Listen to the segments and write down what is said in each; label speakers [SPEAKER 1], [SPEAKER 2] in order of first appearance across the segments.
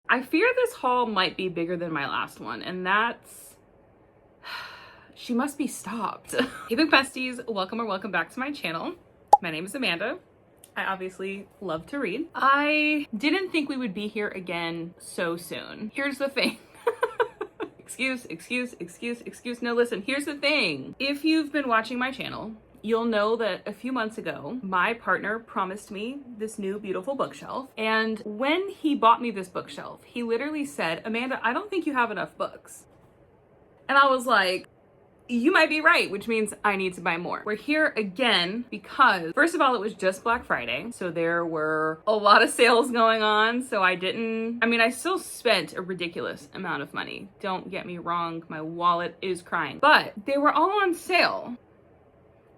[SPEAKER 1] I fear this haul might be bigger than my last one, and that's... she must be stopped. Hey book besties, welcome or welcome back to my channel. My name is Amanda. I obviously love to read. I didn't think we would be here again so soon. Here's the thing. Excuse. No, listen, here's the thing. If you've been watching my channel, you'll know that a few months ago, my partner promised me this new beautiful bookshelf. And when he bought me this bookshelf, he literally said, Amanda, I don't think you have enough books. And I was like, you might be right, which means I need to buy more. We're here again because, first of all, it was just Black Friday. So there were a lot of sales going on. So I still spent a ridiculous amount of money. Don't get me wrong, my wallet is crying. But they were all on sale.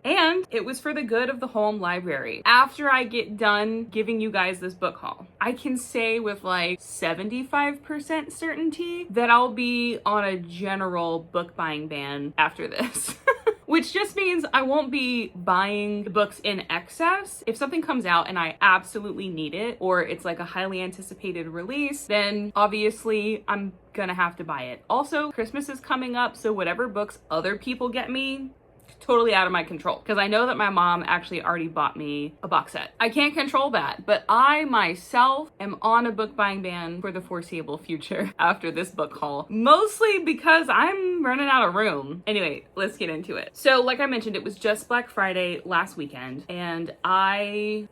[SPEAKER 1] And it was for the good of the home library. After I get done giving you guys this book haul, I can say with like 75% certainty that I'll be on a general book buying ban after this. Which just means I won't be buying the books in excess. If something comes out and I absolutely need it, or it's like a highly anticipated release, then obviously I'm gonna have to buy it. Also, Christmas is coming up, so whatever books other people get me, totally out of my control, because I know that my mom actually already bought me a box set. I can't control that, but I myself am on a book buying ban for the foreseeable future after this book haul, mostly because I'm running out of room. Anyway, let's get into it. So like I mentioned, it was just Black Friday last weekend, and I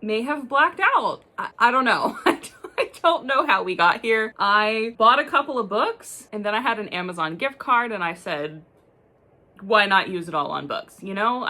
[SPEAKER 1] may have blacked out. I don't know. I don't know how we got here. I bought a couple of books, and then I had an Amazon gift card, and I said, why not use it all on books, you know?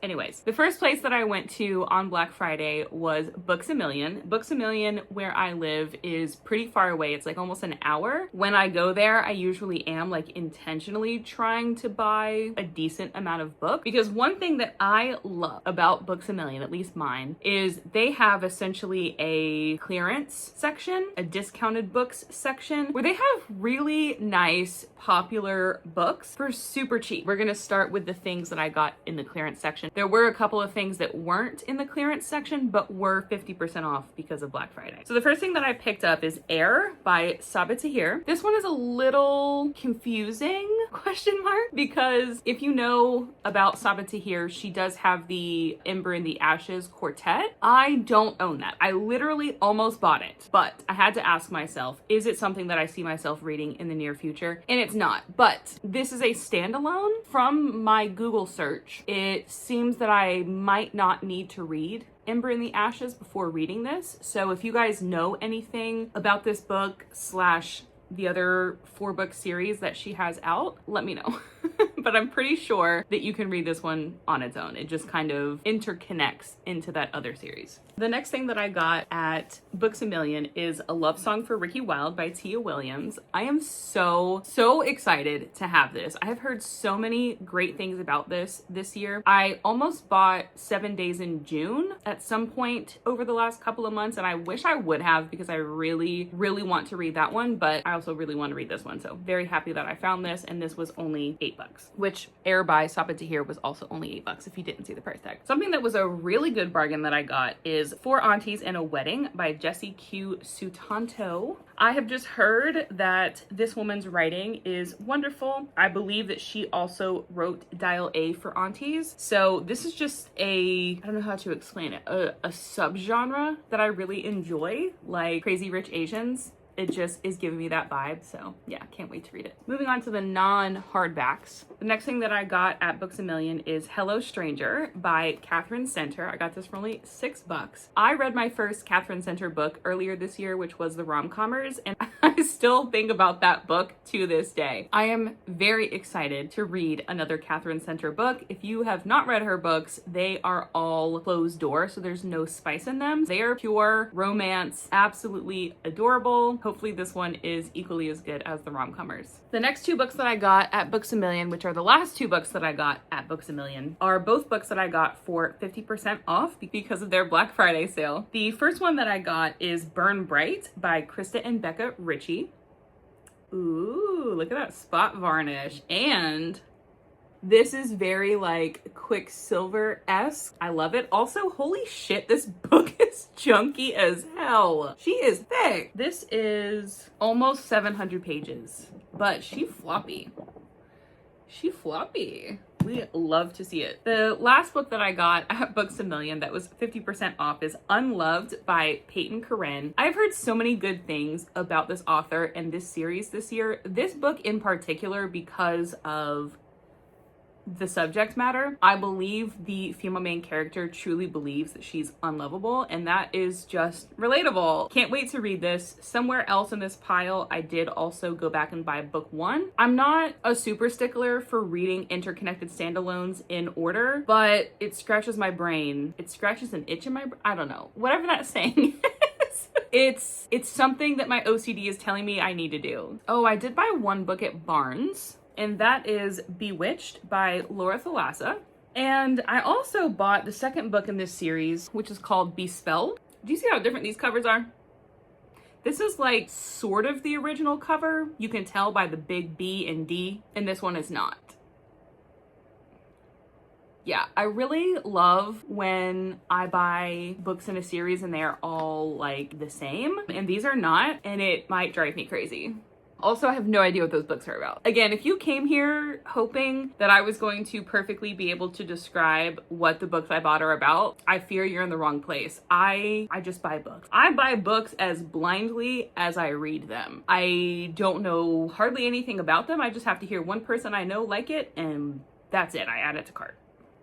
[SPEAKER 1] Anyways, the first place that I went to on Black Friday was Books A Million. Books A Million, where I live, is pretty far away. It's like almost an hour. When I go there, I usually am like intentionally trying to buy a decent amount of books, because one thing that I love about Books A Million, at least mine, is they have essentially a clearance section, a discounted books section, where they have really nice, popular books for super cheap. We're gonna start with the things that I got in the clearance section. There were a couple of things that weren't in the clearance section, but were 50% off because of Black Friday. So the first thing that I picked up is Heir by Sabaa Tahir. This one is a little confusing, question mark, because if you know about Sabaa Tahir, she does have the Ember in the Ashes quartet. I don't own that. I literally almost bought it, but I had to ask myself, is it something that I see myself reading in the near future? And it's not, but this is a standalone. From my Google search, it seems that I might not need to read Ember in the Ashes before reading this. So if you guys know anything about this book slash the other 4-book series that she has out, let me know. But I'm pretty sure that you can read this one on its own. It just kind of interconnects into that other series. The next thing that I got at Books A Million is A Love Song for Ricky Wilde by Tia Williams. I am so excited to have this. I have heard so many great things about this year. I almost bought 7 Days in June at some point over the last couple of months, and I wish I would have, because I really want to read that one, but I also really want to read this one. So very happy that I found this, and this was only $8, which Heir by Sabaa Tahir was also only $8 if you didn't see the price tag. Something that was a really good bargain that I got is For Aunties and a Wedding by Jessie Q. Sutanto. I have just heard that this woman's writing is wonderful. I believe that she also wrote Dial A for Aunties. So this is just I don't know how to explain it, a subgenre that I really enjoy, like Crazy Rich Asians. It just is giving me that vibe. So yeah, can't wait to read it. Moving on to the non-hardbacks. The next thing that I got at Books A Million is Hello Stranger by Katherine Center. I got this for only $6. I read my first Katherine Center book earlier this year, which was The Rom-Commers, and I still think about that book to this day. I am very excited to read another Katherine Center book. If you have not read her books, they are all closed door, so there's no spice in them. They are pure romance, absolutely adorable. Hopefully this one is equally as good as The Rom-Commers. The next 2 books that I got at Books A Million, which are the last 2 books that I got at Books A Million, are both books that I got for 50% off because of their Black Friday sale. The first one that I got is Burn Bright by Krista and Becca Richie. Ooh, look at that spot varnish. And This is very like Quicksilver-esque. I love it. Also, holy shit, this book is chunky as hell. She is thick. This is almost 700 pages, but she floppy. She floppy. We love to see it. The last book that I got at Books A Million that was 50% off is Unloved by Peyton Corrine. I've heard so many good things about this author and this series this year. This book in particular, because of the subject matter, I believe the female main character truly believes that she's unlovable, and that is just relatable. Can't wait to read this. Somewhere else in this pile, I did also go back and buy book 1. I'm not a super stickler for reading interconnected standalones in order, but it scratches my brain. It scratches an itch in my brain. I don't know. Whatever that saying is. It's something that my OCD is telling me I need to do. Oh, I did buy one book at Barnes, and that is Bewitched by Thalassa. And I also bought the second book in this series, which is called Bespelled. Do you see how different these covers are? This is like sort of the original cover. You can tell by the big B and D, and this one is not. Yeah, I really love when I buy books in a series and they are all like the same, and these are not, and it might drive me crazy. Also, I have no idea what those books are about. Again, if you came here hoping that I was going to perfectly be able to describe what the books I bought are about, I fear you're in the wrong place. I just buy books. I buy books as blindly as I read them. I don't know hardly anything about them. I just have to hear one person I know like it, and that's it. I add it to cart.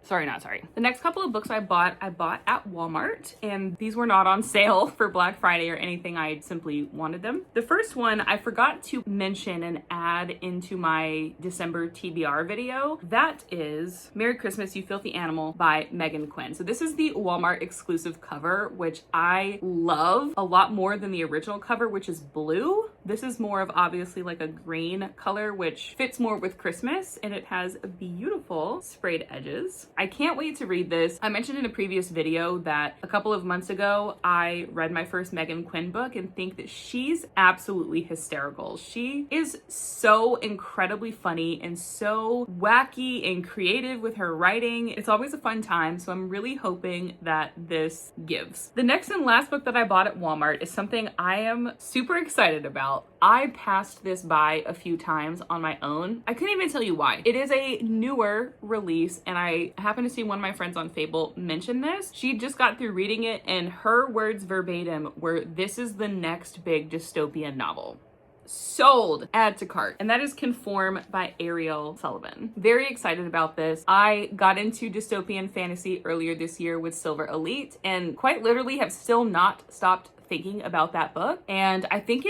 [SPEAKER 1] Sorry, not sorry. The next couple of books I bought at Walmart, and these were not on sale for Black Friday or anything. I simply wanted them. The first one I forgot to mention and add into my December TBR video. That is Merry Christmas, You Filthy Animal by Meghan Quinn. So this is the Walmart exclusive cover, which I love a lot more than the original cover, which is blue. This is more of obviously like a green color, which fits more with Christmas, and it has beautiful sprayed edges. I can't wait to read this. I mentioned in a previous video that a couple of months ago, I read my first Meghan Quinn book and think that she's absolutely hysterical. She is so incredibly funny and so wacky and creative with her writing. It's always a fun time, so I'm really hoping that this gives. The next and last book that I bought at Walmart is something I am super excited about. I passed this by a few times on my own. I couldn't even tell you why. It is a newer release, and I happened to see one of my friends on Fable mention this. She just got through reading it, and her words verbatim were, "This is the next big dystopian novel." Sold. Add to cart. And that is Conform by Ariel Sullivan. Very excited about this. I got into dystopian fantasy earlier this year with Silver Elite, and quite literally have still not stopped thinking about that book. And I think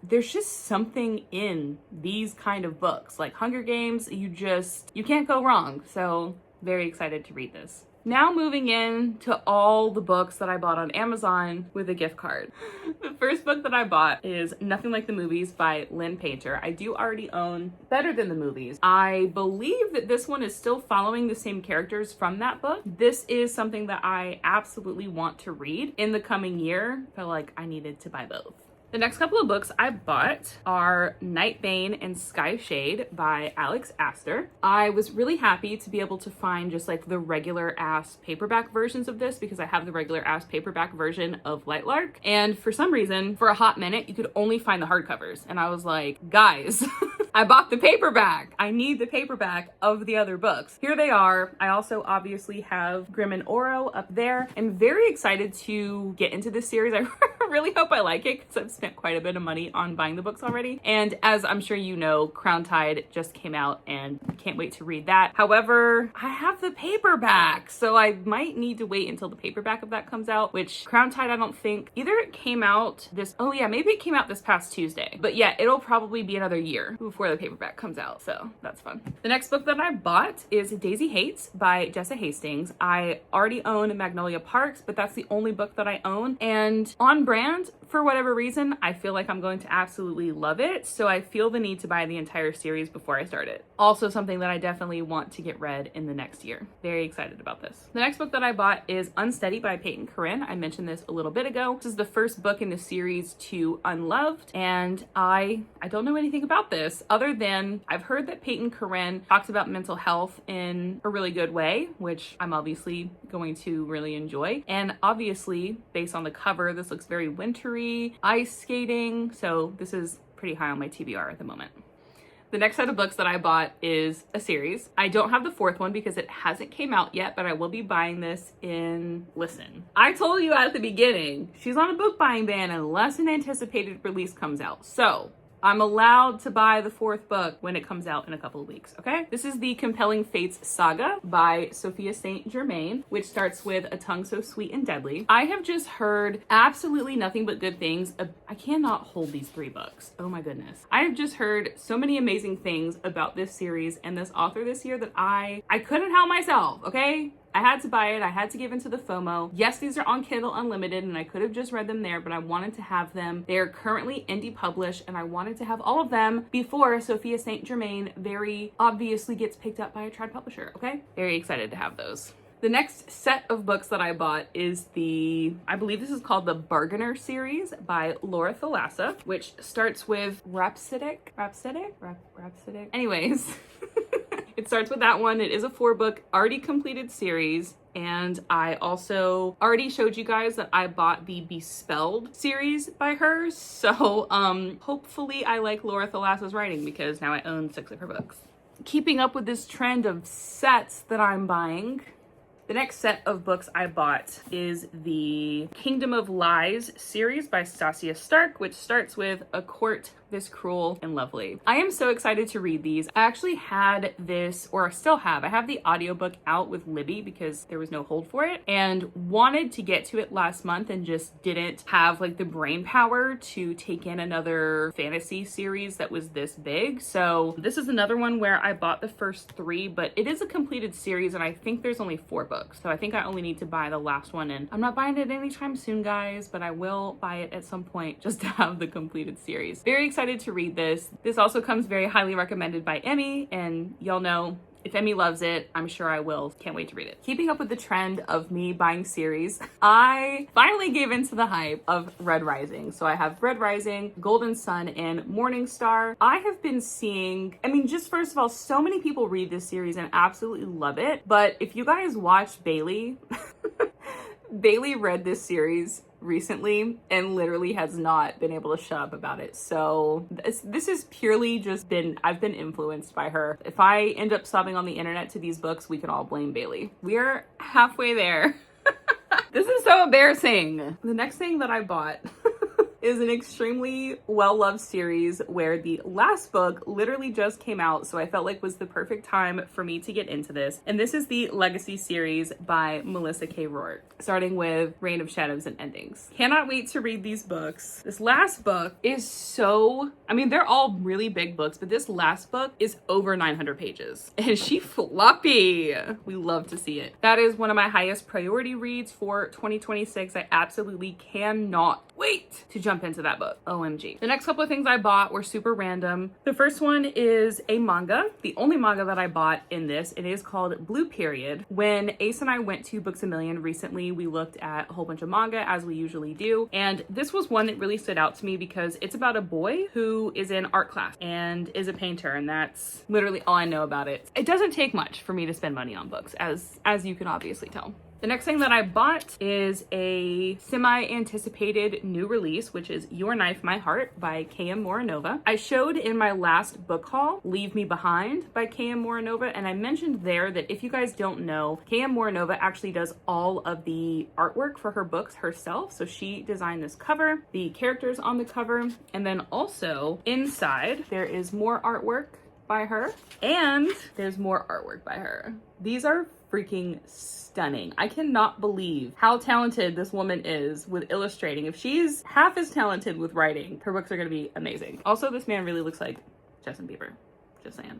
[SPEAKER 1] there's just something in these kind of books. Like Hunger Games, you can't go wrong. So very excited to read this. Now moving in to all the books that I bought on Amazon with a gift card. The first book that I bought is Nothing Like the Movies by Lynn Painter. I do already own Better Than the Movies. I believe that this one is still following the same characters from that book. This is something that I absolutely want to read in the coming year. I feel like I needed to buy both. The next couple of books I bought are Nightbane and Skyshade by Aster. I was really happy to be able to find just like the regular ass paperback versions of this, because I have the regular ass paperback version of Lightlark. And for some reason, for a hot minute, you could only find the hardcovers. And I was like, guys, I bought the paperback. I need the paperback of the other books. Here they are. I also obviously have Grim and Oro up there. I'm very excited to get into this series. I really hope I like it, because I've spent quite a bit of money on buying the books already. And as I'm sure you know, Crown Tide just came out, and can't wait to read that. However, I have the paperback, so I might need to wait until the paperback of that comes out, which Crown Tide, I don't think, either it came out maybe it came out this past Tuesday. But yeah, it'll probably be another year before the paperback comes out, so that's fun. The next book that I bought is Daisy Haites by Jessa Hastings. I already own Magnolia Parks, but that's the only book that I own, and on brand for whatever reason, I feel like I'm going to absolutely love it, so I feel the need to buy the entire series before I start it. Also something that I definitely want to get read in the next year. Very excited about this. The next book that I bought is Unsteady by Peyton Corrine. I mentioned this a little bit ago. This is the first book in the series to Unloved, and I don't know anything about this other than I've heard that Peyton Corrine talks about mental health in a really good way, which I'm obviously going to really enjoy. And obviously, based on the cover, this looks very wintry, ice skating, so this is pretty high on my TBR at the moment. The next set of books that I bought is a series. I don't have the fourth one because it hasn't came out yet, but I will be buying this in... Listen, I told you at the beginning, she's on a book buying ban unless an anticipated release comes out. So I'm allowed to buy the fourth book when it comes out in a couple of weeks, okay? This is the Compelling Fates Saga by Sophia St. Germain, which starts with A Tongue So Sweet and Deadly. I have just heard absolutely nothing but good things. I cannot hold these 3 books. Oh my goodness. I have just heard so many amazing things about this series and this author this year that I couldn't help myself, okay? I had to buy it. I had to give into the FOMO. Yes, these are on Kindle Unlimited and I could have just read them there, but I wanted to have them. They're currently indie published and I wanted to have all of them before Sophia St. Germain very obviously gets picked up by a trad publisher, okay? Very excited to have those. The next set of books that I bought is I believe this is called the Bargainer series by Laura Thalassa, which starts with Rhapsodic? Anyways. It starts with that one. It is a 4-book, already completed series. And I also already showed you guys that I bought the Bespelled series by her. So hopefully I like Laura Thalassa's writing because now I own 6 of her books. Keeping up with this trend of sets that I'm buying, the next set of books I bought is the Kingdom of Lies series by Stasia Stark, which starts with A Court This Cruel and Lovely. I am so excited to read these. I actually had this, or still have, I have the audiobook out with Libby because there was no hold for it, and wanted to get to it last month and just didn't have like the brain power to take in another fantasy series that was this big. So this is another one where I bought the first 3, but it is a completed series and I think there's only 4 books. So I think I only need to buy the last one, and I'm not buying it anytime soon, guys, but I will buy it at some point just to have the completed series. Very excited to read this. This also comes very highly recommended by Emmy, and y'all know if Emmy loves it, I'm sure I will. Can't wait to read it. Keeping up with the trend of me buying series, I finally gave into the hype of Red Rising. So I have Red Rising, Golden Sun, and Morning Star. I have been seeing, just first of all, so many people read this series and absolutely love it. But if you guys watch Bailey, Bailey read this series recently and literally has not been able to shut up about it. So this is purely just I've been influenced by her. If I end up sobbing on the internet to these books, we can all blame Bailey. We're halfway there. This is so embarrassing. The next thing that I bought is an extremely well-loved series where the last book literally just came out, so I felt like was the perfect time for me to get into this. And this is the Legacy series by Melissa K. Rourke, starting with Reign of Shadows and Endings. Cannot wait to read these books. This last book is so... they're all really big books, but this last book is over 900 pages. And she floppy. We love to see it. That is one of my highest priority reads for 2026. I absolutely cannot wait to jump into that book. OMG. The next couple of things I bought were super random. The first one is a manga. The only manga that I bought in this, it is called Blue Period. When Ace and I went to Books A Million recently, we looked at a whole bunch of manga as we usually do. And this was one that really stood out to me because it's about a boy who is in art class and is a painter, and that's literally all I know about it. It doesn't take much for me to spend money on books, as you can obviously tell. The next thing that I bought is a semi-anticipated new release, which is Your Knife, My Heart by K.M. Moranova. I showed in my last book haul Leave Me Behind by K.M. Moranova, and I mentioned there that if you guys don't know, K.M. Moranova actually does all of the artwork for her books herself. So she designed this cover, the characters on the cover, and then also inside there is more artwork by her, and there's more artwork by her. These are freaking stunning. I cannot believe how talented this woman is with illustrating. If she's half as talented with writing, her books are going to be amazing. Also, this man really looks like Justin Bieber. Just saying.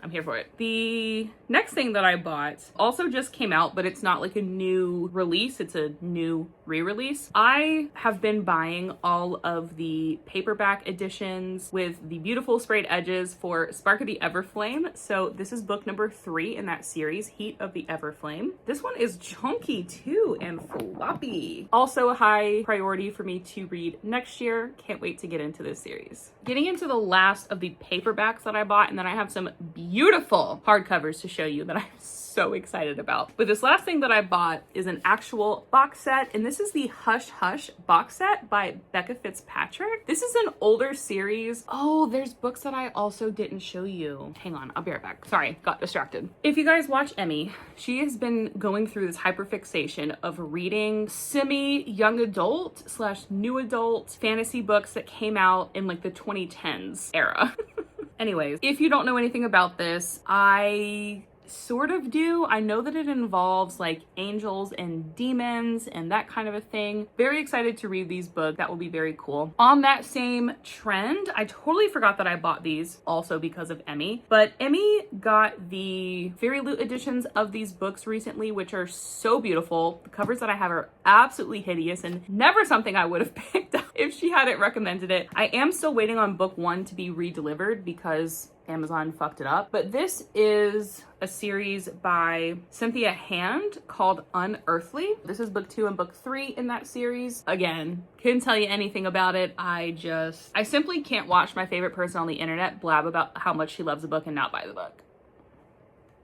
[SPEAKER 1] I'm here for it. The next thing that I bought also just came out, but it's not like a new release. It's a new re-release. I have been buying all of the paperback editions with the beautiful sprayed edges for Spark of the Everflame. So this is book number 3 in that series, Heat of the Everflame. This one is chunky too and floppy. Also a high priority for me to read next year. Can't wait to get into this series. Getting into the last of the paperbacks that I bought, and then I have some beautiful hardcovers to show you that I'm so excited about. But this last thing that I bought is an actual box set, and this is the Hush Hush box set by Becca Fitzpatrick. This is an older series. Oh, there's books that I also didn't show you. Hang on, I'll be right back. Sorry, got distracted. If you guys watch Emmy, she has been going through this hyperfixation of reading semi-young adult / new adult fantasy books that came out in like the 2010s era. Anyways, if you don't know anything about this, I sort of do. I know that it involves like angels and demons and that kind of a thing. Very excited to read these books. That will be very cool. On that same trend, I totally forgot that I bought these also because of Emmy, but Emmy got the Fairy Loot editions of these books recently, which are so beautiful. The covers that I have are absolutely hideous and never something I would have picked up if she hadn't recommended it. I am still waiting on book 1 to be redelivered because Amazon fucked it up. But this is a series by Cynthia Hand called Unearthly. This is book 2 and book 3 in that series. Again, couldn't tell you anything about it. I simply can't watch my favorite person on the internet blab about how much she loves a book and not buy the book.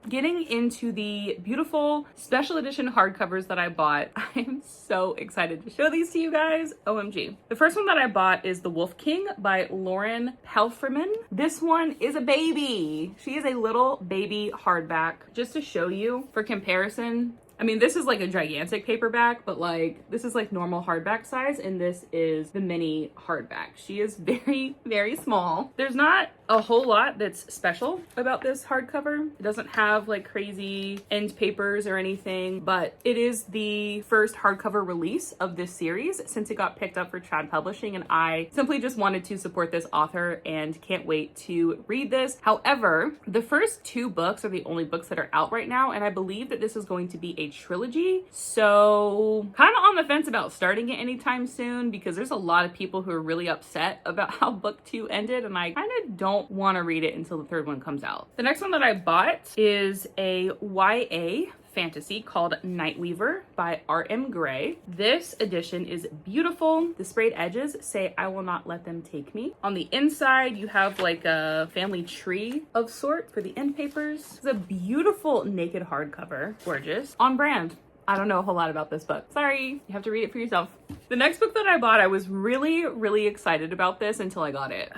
[SPEAKER 1] Getting into the beautiful special edition hardcovers that I bought, I'm so excited to show these to you guys. OMG. The first one that I bought is The Wolf King by Lauren Pelferman. This one is a baby. She is a little baby hardback. Just to show you for comparison, I mean, this is like a gigantic paperback, but like this is like normal hardback size, and this is the mini hardback. She is very, very small. There's not a whole lot that's special about this hardcover. It doesn't have like crazy end papers or anything, but it is the first hardcover release of this series since it got picked up for Trad Publishing, and I simply just wanted to support this author and can't wait to read this. However, the first 2 books are the only books that are out right now, and I believe that this is going to be a trilogy, so kind of on the fence about starting it anytime soon because there's a lot of people who are really upset about how book 2 ended, and I kind of don't want to read it until the 3rd one comes out. The next one that I bought is a YA fantasy called Nightweaver by R.M. Gray. This edition is beautiful. The sprayed edges say, "I will not let them take me." On the inside, you have like a family tree of sorts for the end papers. It's a beautiful naked hardcover. Gorgeous. On brand. I don't know a whole lot about this book. Sorry, you have to read it for yourself. The next book that I bought, I was really, really excited about this until I got it.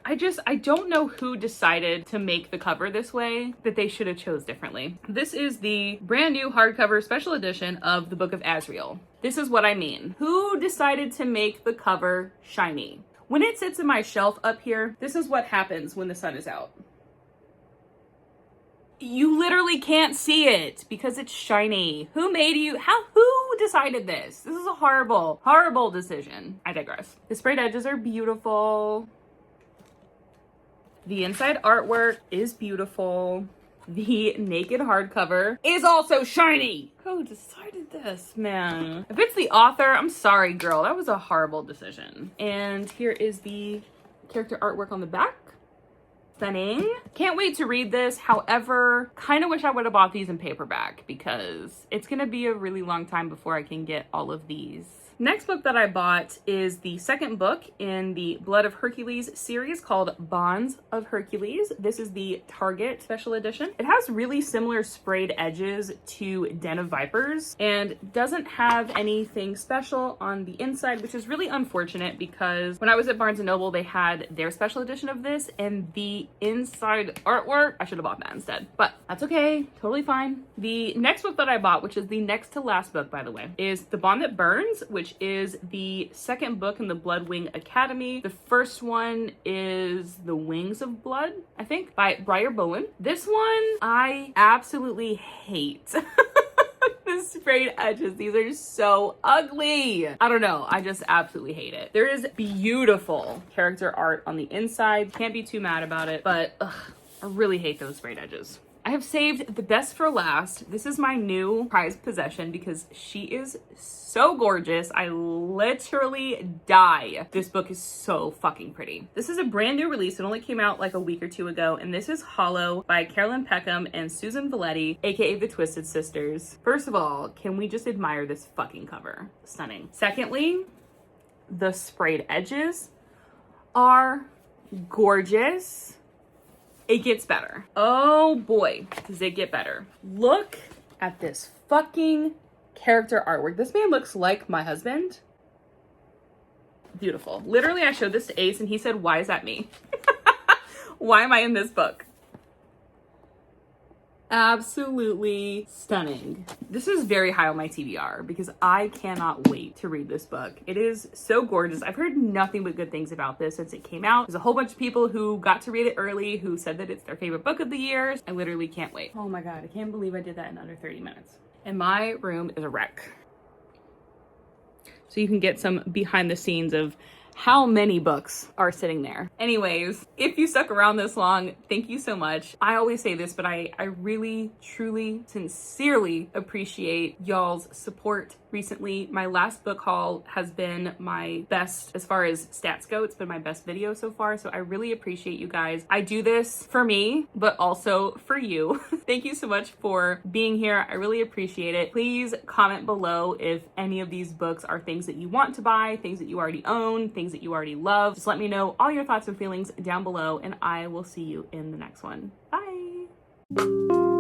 [SPEAKER 1] I don't know who decided to make the cover this way, that they should have chose differently. This is the brand new hardcover special edition of the Book of Azriel. This is what I mean. Who decided to make the cover shiny? When it sits in my shelf up here, this is what happens when the sun is out. You literally can't see it because it's shiny. Who made you? Who decided this? This is a horrible, horrible decision. I digress. The sprayed edges are beautiful. The inside artwork is beautiful. The naked hardcover is also shiny. Who decided this, man? If it's the author, I'm sorry, girl. That was a horrible decision. And here is the character artwork on the back. Stunning. Can't wait to read this. However, kind of wish I would have bought these in paperback because it's going to be a really long time before I can get all of these. Next book that I bought is the second book in the Blood of Hercules series called Bonds of Hercules. This is the Target special edition. It has really similar sprayed edges to Den of Vipers and doesn't have anything special on the inside, which is really unfortunate because when I was at Barnes & Noble, they had their special edition of this and the inside artwork, I should have bought that instead, but that's okay, totally fine. The next book that I bought, which is the next to last book, by the way, is The Bond That Burns, which is the second book in the Bloodwing Academy. The first one is The Wings of Blood, I think, by Briar Bowen. This one I absolutely hate. The sprayed edges, these are so ugly. I don't know, I just absolutely hate it. There is beautiful character art on the inside, can't be too mad about it, but ugh. I really hate those sprayed edges. I have saved the best for last. This is my new prized possession because she is so gorgeous. I literally die. This book is so fucking pretty. This is a brand new release. It only came out like a week or two ago, and this is Hollow by Carolyn Peckham and Susan Valetti, aka the Twisted Sisters. First of all, can we just admire this fucking cover? Stunning. Secondly, the sprayed edges are gorgeous. It gets better. Oh boy, does it get better. Look at this fucking character artwork. This man looks like my husband. Beautiful. Literally, I showed this to Ace and he said, why is that me? Why am I in this book? Absolutely stunning. This is very high on my TBR because I cannot wait to read this book. It is so gorgeous. I've heard nothing but good things about this since it came out. There's a whole bunch of people who got to read it early who said that it's their favorite book of the year. I literally can't wait. Oh my God, I can't believe I did that in under 30 minutes. And my room is a wreck. So you can get some behind the scenes of how many books are sitting there. Anyways, if you stuck around this long, thank you so much. I always say this, but I really, truly, sincerely appreciate y'all's support recently. My last book haul has been my best as far as stats go. It's been my best video so far, so I really appreciate you guys. I do this for me, but also for you. Thank you so much for being here. I really appreciate it. Please comment below if any of these books are things that you want to buy, things that you already own, things that you already love. Just let me know all your thoughts and feelings down below, and I will see you in the next one. Bye.